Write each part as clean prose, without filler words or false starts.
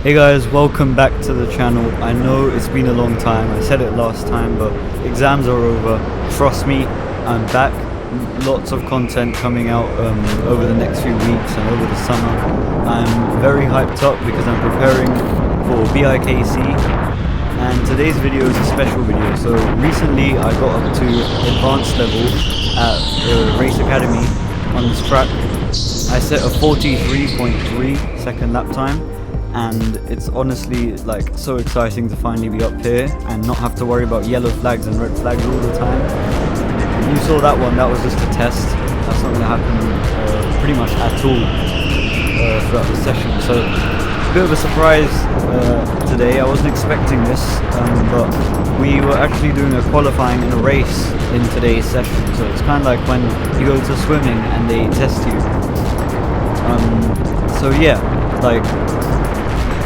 Hey guys, welcome back to the channel. I know it's been a long time, I said it last time, but exams are over. Trust me, I'm back. Lots of content coming out over the next few weeks and over the summer. I'm very hyped up because I'm preparing for BIKC, and today's video is a special video. So recently I got up to advanced level at the Race Academy on this track. I set a 43.3 second lap time, and it's honestly like so exciting to finally be up here and not have to worry about yellow flags and red flags all the time. You saw that one, that was just a test. That's not going to happen pretty much at all throughout the session. So a bit of a surprise today. I wasn't expecting this, but we were actually doing a qualifying and a race in today's session. So it's kind of like when you go to swimming and they test you. So yeah, like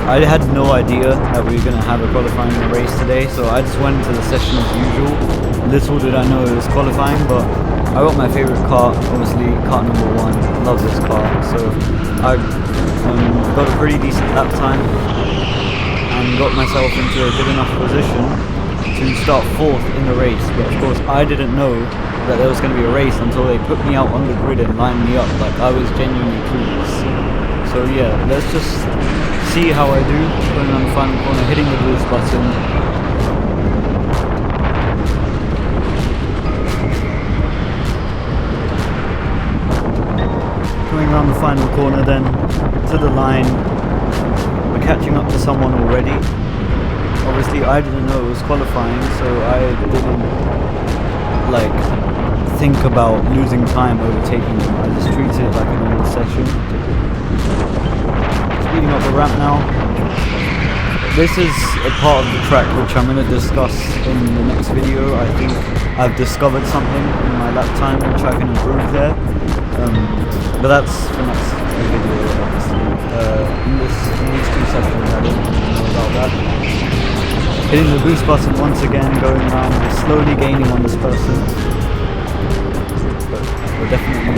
I had no idea that we were going to have a qualifying and a race today, so I just went into the session as usual. Little did I know it was qualifying, but I got my favourite car, obviously car number 1. Love this car, so I got a pretty decent lap time and got myself into a good enough position to start 4th in the race. But of course I didn't know that there was going to be a race until they put me out on the grid and lined me up. Like, I was genuinely clueless. So yeah, let's just see how I do going on the final corner, hitting the boost button. Coming around the final corner then, to the line. We're catching up to someone already. Obviously I didn't know it was qualifying, so I didn't think about losing time overtaking them. I just treated it like a normal session. Speeding up the ramp now. This is a part of the track which I'm going to discuss in the next video. I think I've discovered something in my lap time which I can improve there. But that's for next video, obviously. In these 2 sessions I didn't know about that. Hitting the boost button once again, going around, slowly gaining on this person. But we're definitely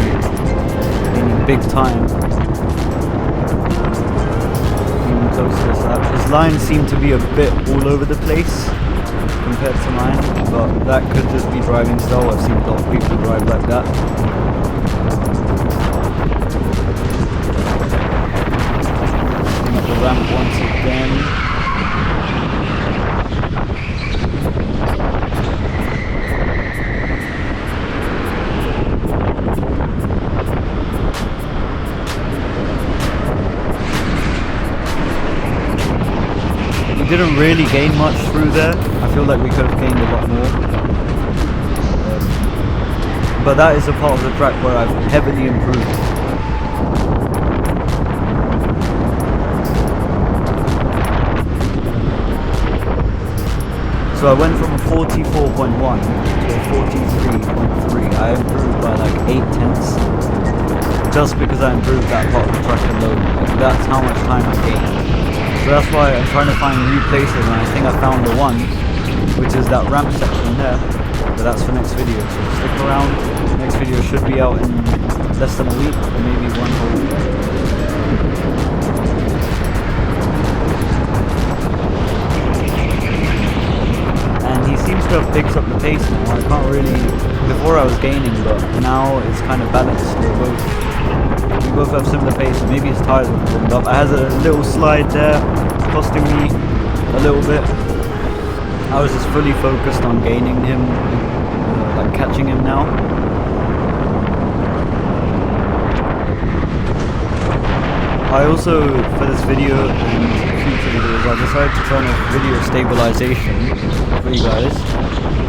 gaining big time. Close to this lap. His lines seem to be a bit all over the place compared to mine, but that could just be driving style. I've seen a lot of people drive like that. Coming up the ramp once again. We didn't really gain much through there. I feel like we could have gained a lot more. But that is a part of the track where I've heavily improved. So I went from a 44.1 to a 43.3. I improved by like 8 tenths. Just because I improved that part of the track alone. Like, that's how much time I gained. So that's why I'm trying to find new places, and I think I found the one, which is that ramp section there. But that's for next video, so stick around. Next video should be out in less than a week, or maybe 1 whole week. And he seems to have picked up the pace now. I can't really, before I was gaining, but now it's kind of balanced. We both have similar pace, so maybe his tires have warmed up. I had a little slide there, costing me a little bit. I was just fully focused on gaining him, like catching him now. I also, for this video and future videos, I decided to turn off video stabilization for you guys.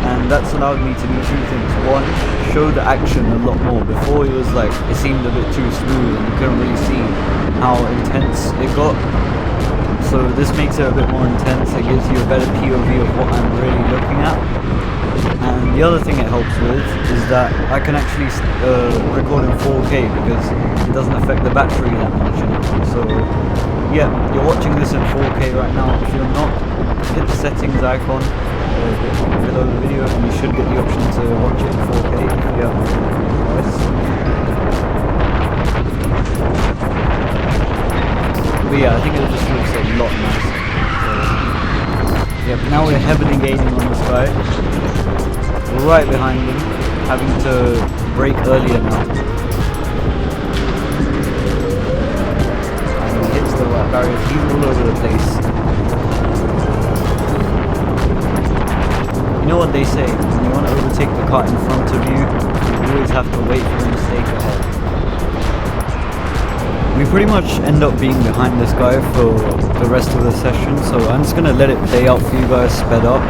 And that's allowed me to do 2 things. 1, show the action a lot more. Before it seemed a bit too smooth and you couldn't really see how intense it got. So this makes it a bit more intense. It gives you a better POV of what I'm really looking at. And the other thing it helps with is that I can actually record in 4K because it doesn't affect the battery that much anymore. So yeah, you're watching this in 4K right now. If you're not, hit the settings icon below the video and you should get the option to watch it in 4K. Yeah, nice. But yeah, I think it just looks like lot nicer. So, yeah, but now we're heavily gaining on this guy. Right behind him, having to brake earlier now. And he hits the right barriers, he's all over the place. You know what they say, when you want to overtake the car in front of you, you always have to wait for a mistake ahead. We pretty much end up being behind this guy for the rest of the session, so I'm just going to let it play out for you guys sped up.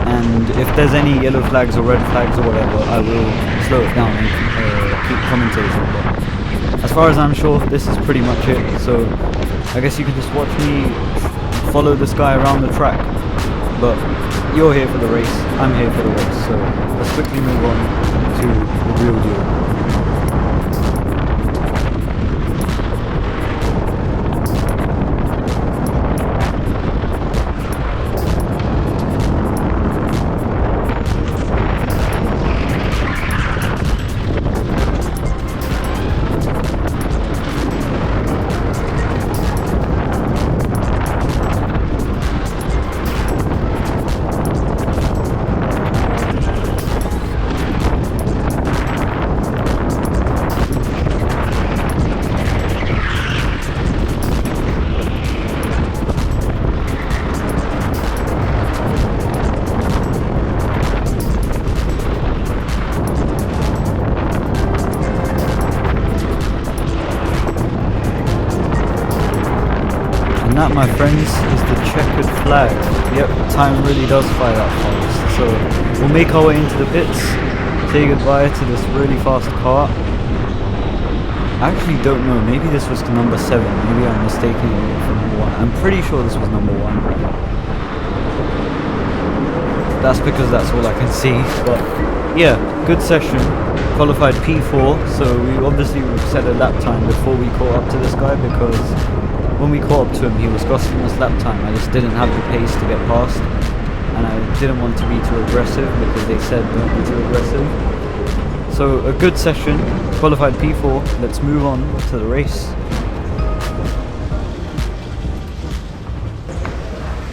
And if there's any yellow flags or red flags or whatever, I will slow it down and keep commentating. But as far as I'm sure, this is pretty much it. So I guess you can just watch me follow this guy around the track. But you're here for the race, I'm here for the race. So let's quickly move on to the real deal. And that, my friends, is the checkered flag. Yep, time really does fly that fast. So we'll make our way into the pits, say goodbye to this really fast car. I actually don't know, maybe this was number 7, maybe I'm mistaking it for number 1. I'm pretty sure this was number 1. That's because that's all I can see. But yeah, good session. Qualified P4, so we obviously set a lap time before we caught up to this guy, because when we caught up to him he was costing us lap time. I just didn't have the pace to get past, and I didn't want to be too aggressive because they said don't be too aggressive. So a good session, qualified P4, let's move on to the race.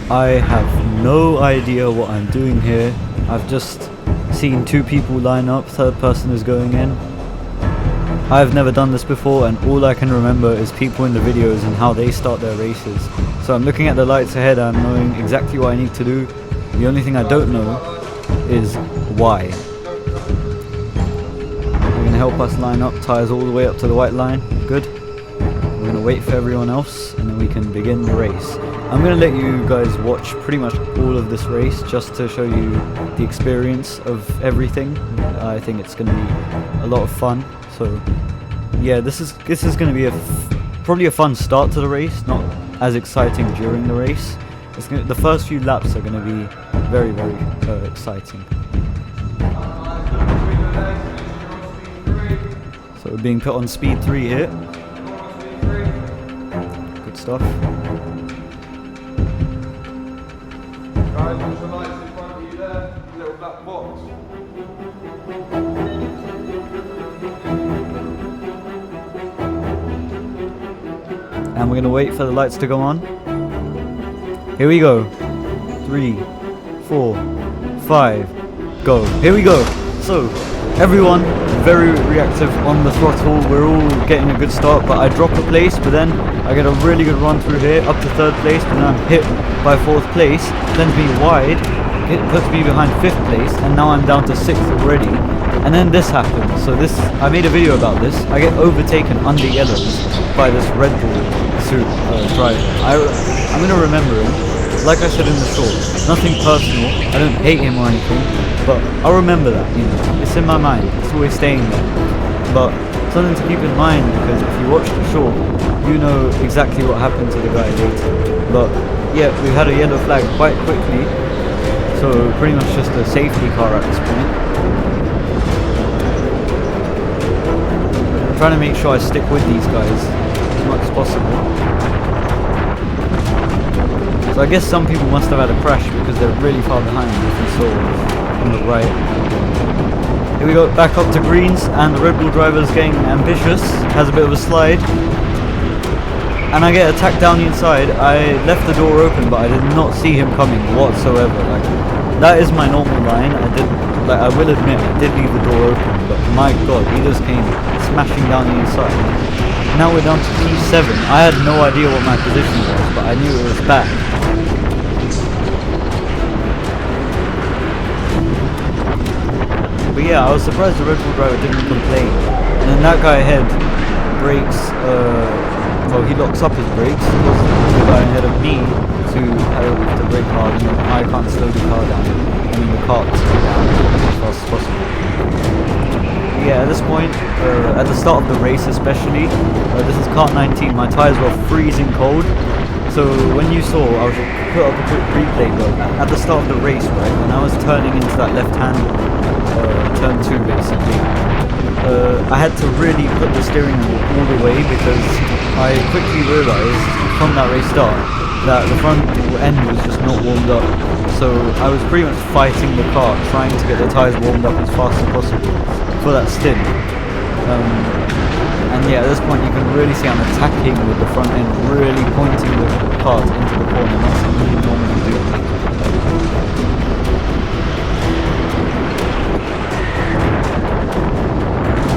I have no idea what I'm doing here. I've just seen 2 people line up, third person is going in. I've never done this before, and all I can remember is people in the videos and how they start their races. So I'm looking at the lights ahead, I'm knowing exactly what I need to do. The only thing I don't know is why. They're going to help us line up, tyres all the way up to the white line. Good. We're going to wait for everyone else and then we can begin the race. I'm going to let you guys watch pretty much all of this race just to show you the experience of everything. I think it's going to be a lot of fun. So yeah, this is going to be probably a fun start to the race, not as exciting during the race. The first few laps are going to be very, very exciting. So we're being put on speed 3 here. Good stuff. Guys, watch the lights in front of you there, little black box. And we're going to wait for the lights to go on. Here we go. 3, 4, 5, go. Here we go. So, everyone very reactive on the throttle. We're all getting a good start, but I drop a place, but then I get a really good run through here, up to 3rd place, but then I'm hit by 4th place, sends me wide, it puts me behind 5th place, and now I'm down to 6th already. And then this happens. So this, I made a video about this. I get overtaken under yellows by this Red Bull suit driver. I'm gonna remember him. Like I said in the short, nothing personal. I don't hate him or anything, but I'll remember that. You know, it's in my mind. It's always staying there. But something to keep in mind, because if you watch the short, you know exactly what happened to the guy later. But yeah, we had a yellow flag quite quickly, so pretty much just a safety car at this point. I'm trying to make sure I stick with these guys as much as possible. So I guess some people must have had a crash because they're really far behind, if you saw on the right. Here we go, back up to greens, and the Red Bull driver is getting ambitious, has a bit of a slide. and I get attacked down the inside. I left the door open, but I did not see him coming whatsoever. Like, that is my normal line. I will admit, I did leave the door open, but my god, he just came smashing down the inside. Now we're down to P7. I had no idea what my position was, but I knew it was back. But yeah, I was surprised the Red Bull driver didn't complain. And then that guy ahead brakes, well, he locks up his brakes, causes the guy ahead of me to brake hard, and then I can't slow the car down. I mean, the cart slow down as fast as possible. Yeah, at this point, at the start of the race especially, this is kart 19, my tyres were freezing cold. So when you saw, I was put up a quick replay, but at the start of the race, right, when I was turning into that left hand, turn 2 basically, I had to really put the steering wheel all the way, because I quickly realised from that race start that the front end was just not warmed up. So I was pretty much fighting the car, trying to get the tyres warmed up as fast as possible for that stint. And yeah, at this point you can really see I'm attacking with the front end, really pointing the cart into the corner, not something you normally do.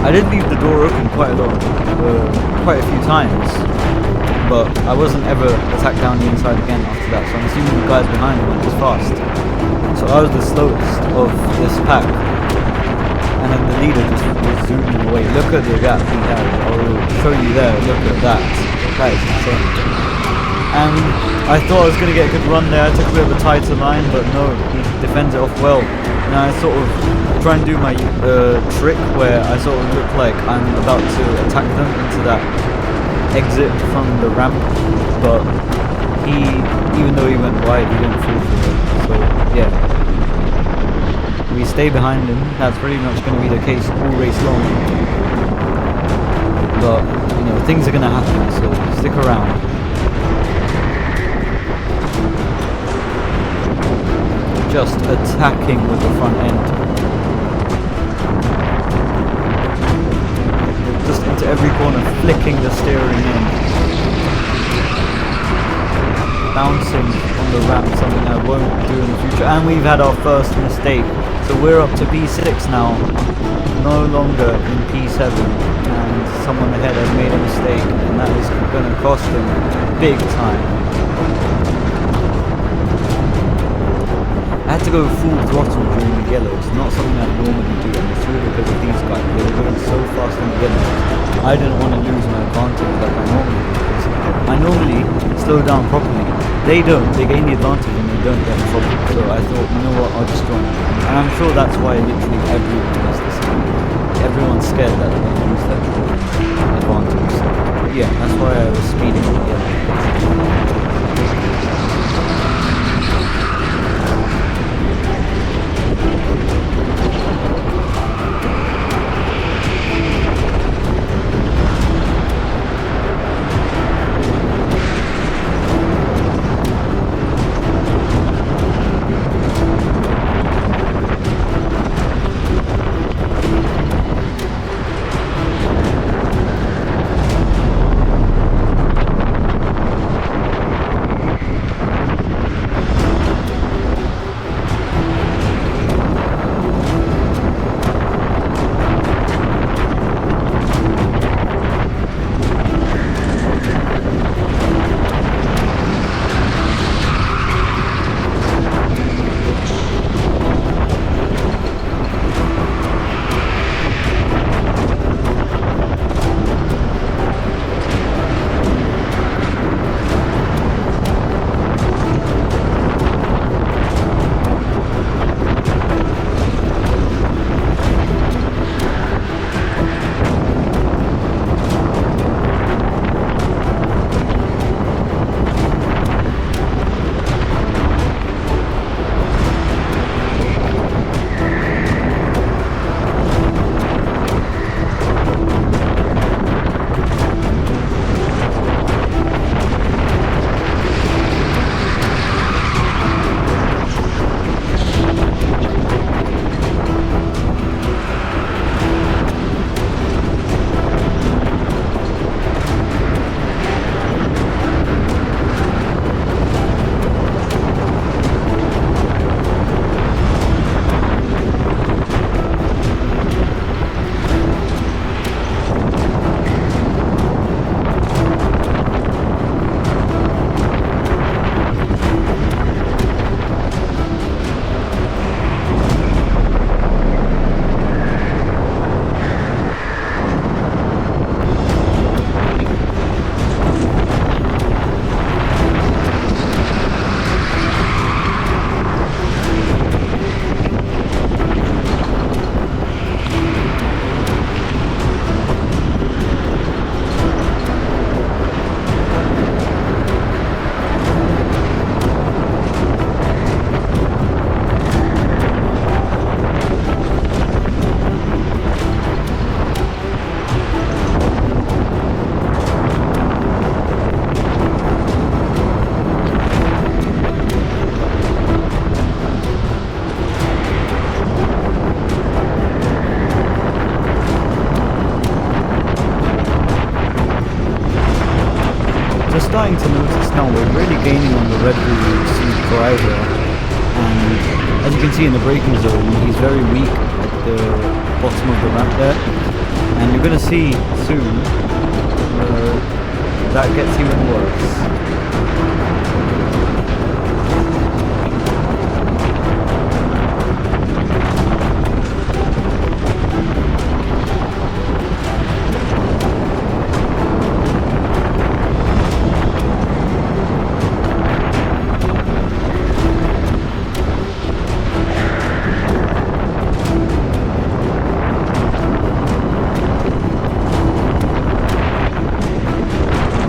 I did leave the door open quite a few times, but I wasn't ever attacked down the inside again after that, so I'm assuming the guys behind me went as fast. So I was the slowest of this pack, and then the leader just was zooming away. Look at the gap he had. I'll show you there. Look at that. That is insane. And I thought I was going to get a good run there. I took a bit of a tighter line, but no, he defends it off well. Now I sort of try and do my trick where I sort of look like I'm about to attack them into that exit from the ramp, but even though he went wide, he didn't fall for it. So yeah, we stay behind him. That's pretty much going to be the case all race long. But you know, things are going to happen, so stick around. Just attacking with the front end. Just into every corner, flicking the steering in. Bouncing on the ramp, something I won't do in the future. And we've had our first mistake. So we're up to P6 now, no longer in P7. And someone ahead has made a mistake, and that is going to cost him big time. I had to go full throttle during the yellows, not something I normally do, and it's really because of these guys. They were going so fast in the yellows. I didn't want to lose my advantage like I normally do, because I normally slow down properly. They don't, they gain the advantage and they don't get in trouble. So I thought, you know what, I'll just join. And I'm sure that's why literally everyone does this. Everyone's scared that they're going to lose their advantage. So yeah, that's why I was speeding on the yellow. starting to notice now we're really gaining on the Red Bull C driver, and as you can see in the braking zone, he's very weak at the bottom of the ramp there, and you're going to see soon that gets even worse.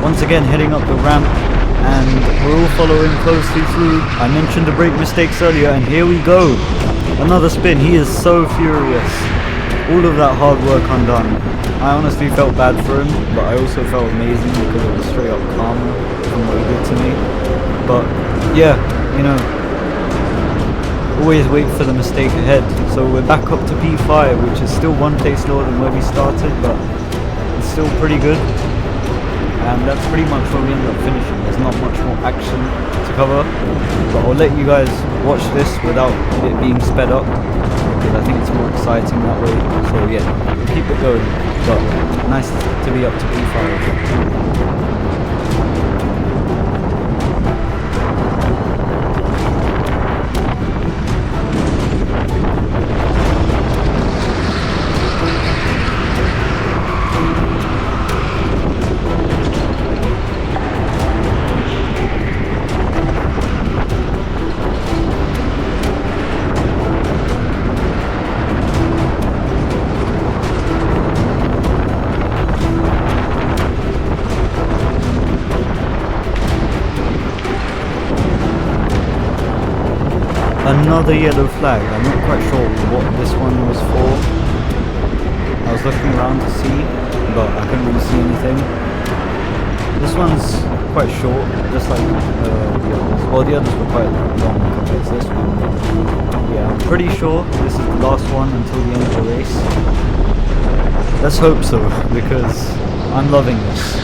Once again heading up the ramp, and we're all following closely through. I mentioned the brake mistakes earlier, and here we go. Another spin. He is so furious. All of that hard work undone. I honestly felt bad for him, but I also felt amazing because it was straight up karma from what he did to me. But yeah, you know, always wait for the mistake ahead. So we're back up to P5, which is still one place lower than where we started, but it's still pretty good. And that's pretty much where we ended up finishing. There's not much more action to cover, but I'll let you guys watch this without it being sped up, because I think it's more exciting that way. So yeah, we'll keep it going, but nice to be up to P5. Another yellow flag. I'm not quite sure what this one was for. I was looking around to see, but I couldn't really see anything. This one's quite short, just like the others. Well, the others were quite long compared to this one. But yeah, I'm pretty sure this is the last one until the end of the race. Let's hope so, because I'm loving this.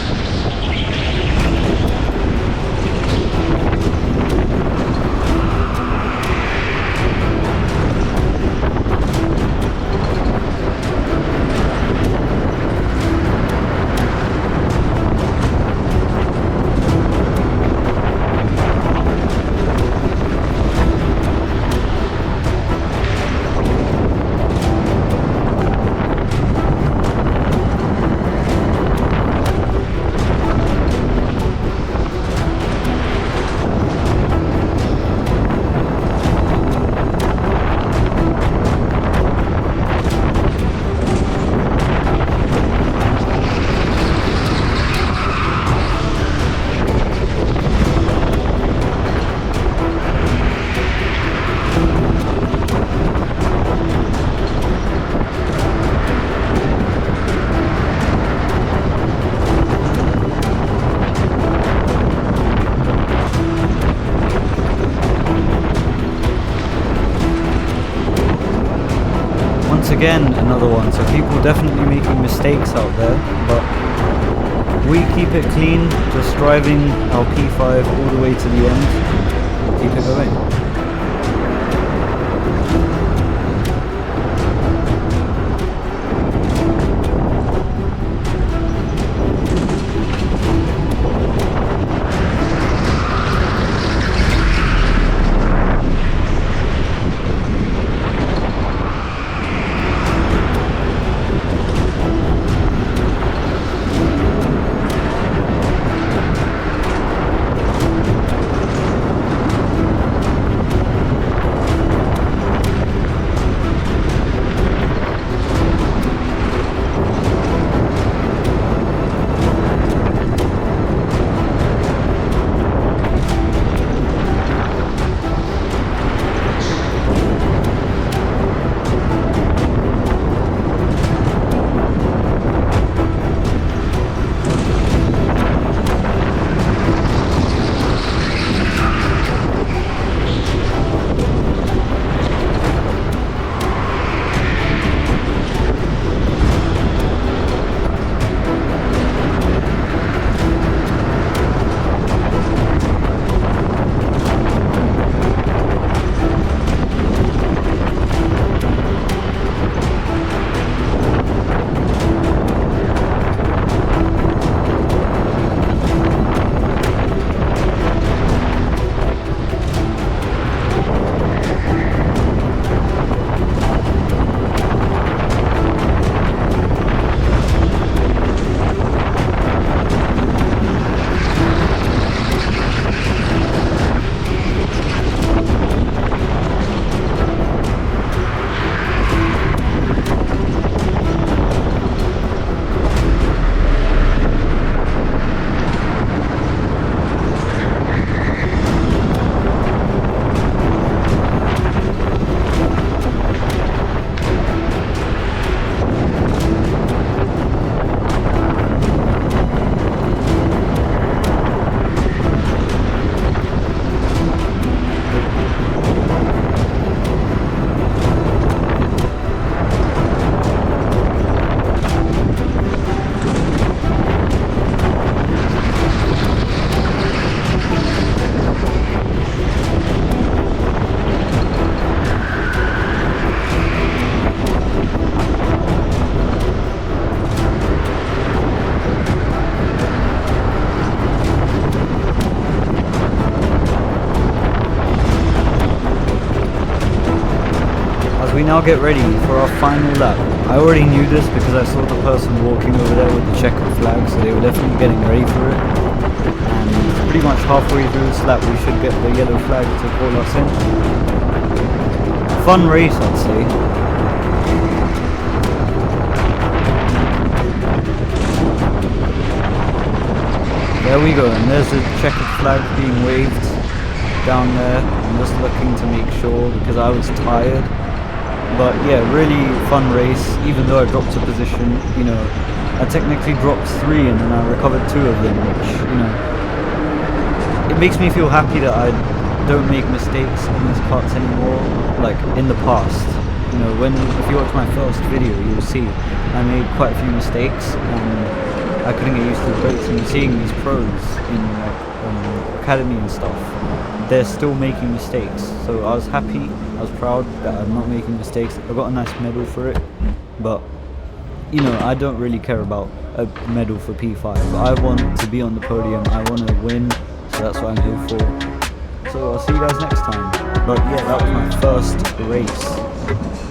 Again, another one. So people definitely making mistakes out there, but we keep it clean, just driving our P5 all the way to the end. Keep it going. we now get ready for our final lap. I already knew this because I saw the person walking over there with the checkered flag, so they were definitely getting ready for it. And pretty much halfway through this lap we should get the yellow flag to call us in. Fun race, I'd say. There we go, and there's the checkered flag being waved down there. I'm just looking to make sure because I was tired. But yeah, really fun race, even though I dropped a position. You know, I technically dropped 3 and then I recovered 2 of them, which, you know, it makes me feel happy that I don't make mistakes in these parts anymore, like in the past. You know, if you watch my first video, you'll see I made quite a few mistakes and I couldn't get used to the boats, and seeing these pros in like academy and stuff, they're still making mistakes. So I was happy, I was proud that I'm not making mistakes. I got a nice medal for it, but you know, I don't really care about a medal for P5. I want to be on the podium, I want to win, so that's what I'm here for. So I'll see you guys next time. But yeah, that was my first race.